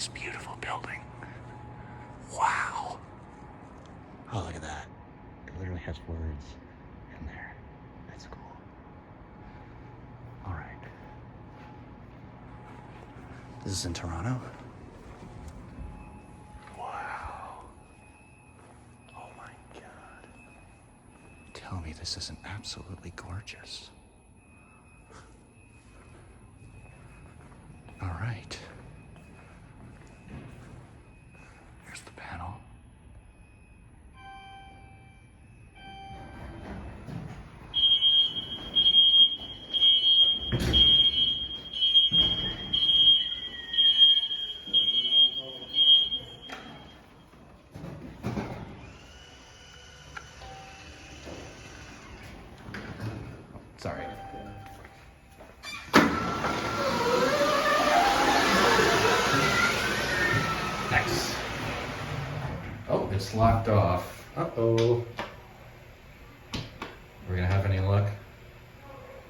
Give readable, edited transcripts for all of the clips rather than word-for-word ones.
this beautiful building. Wow. Oh, look at that. It literally has words in there. That's cool. All right. This is in Toronto. Wow. Oh my God. Tell me this isn't absolutely gorgeous. All right. Here's the panel. Sorry. Nice. Oh, it's locked off. Uh-oh. We're gonna have any luck?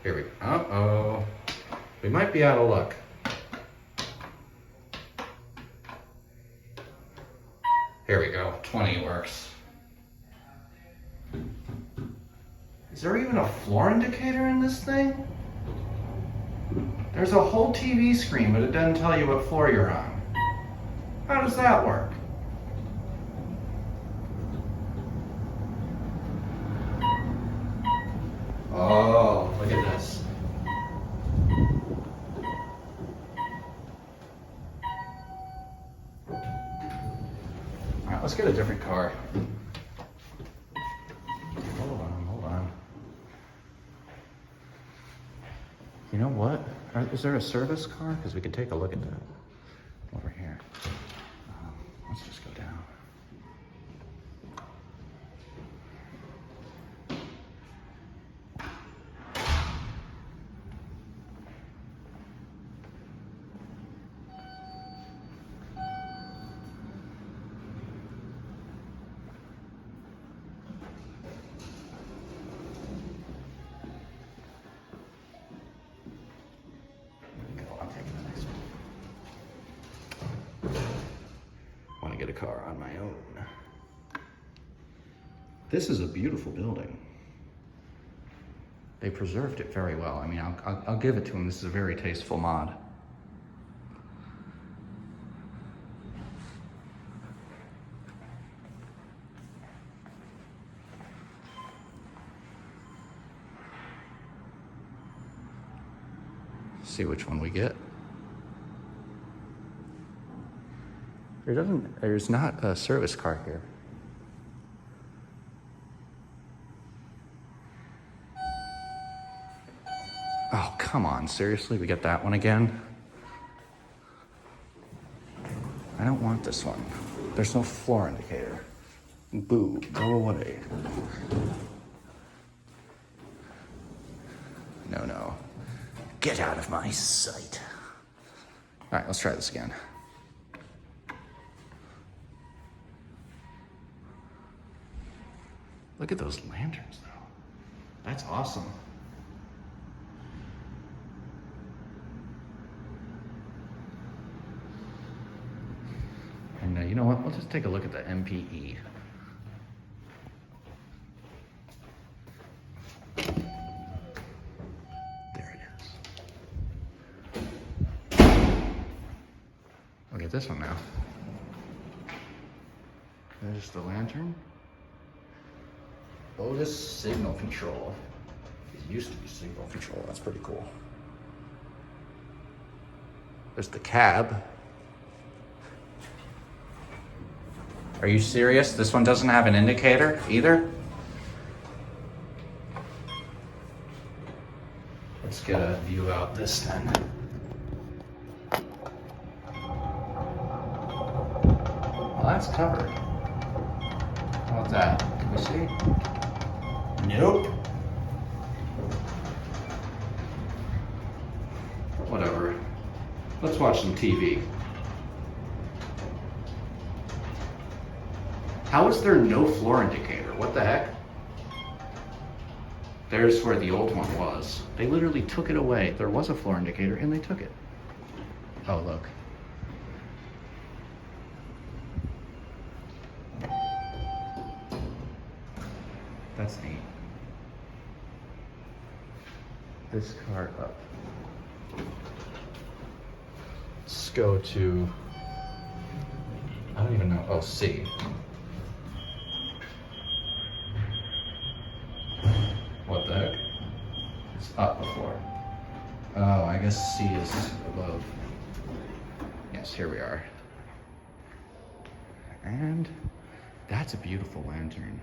Here we go. Uh-oh. We might be out of luck. Here we go. 20 works. Is there even a floor indicator in this thing? There's a whole TV screen, but it doesn't tell you what floor you're on. How does that work? Oh, look at this. All right, let's get a different car. Hold on. You know what? Is there a service car? Because we could take a look at that over here. Let's just go down. Get a car on my own. This is a beautiful building. They preserved it very well. I mean, I'll give it to them. This is a very tasteful mod. See which one we get. There's not a service car here. Oh, come on, seriously, we get that one again? I don't want this one. There's no floor indicator. Boo, go away. No. Get out of my sight. All right, let's try this again. Look at those lanterns, though. That's awesome. And you know what? We'll just take a look at the MPE. There it is. Look at this one now. There's the lantern. Otis signal control. It used to be signal control. That's pretty cool. There's the cab. Are you serious? This one doesn't have an indicator either? Let's get a view out this then. Well, that's covered. How about that? Can we see? Nope. Whatever. Let's watch some TV. How is there no floor indicator? What the heck? There's where the old one was. They literally took it away. There was a floor indicator and they took it. Oh, look. That's neat. This car up. Let's go to, I don't even know, oh, C. What the heck? It's up before. Oh, I guess C is above. Yes, here we are. And that's a beautiful lantern.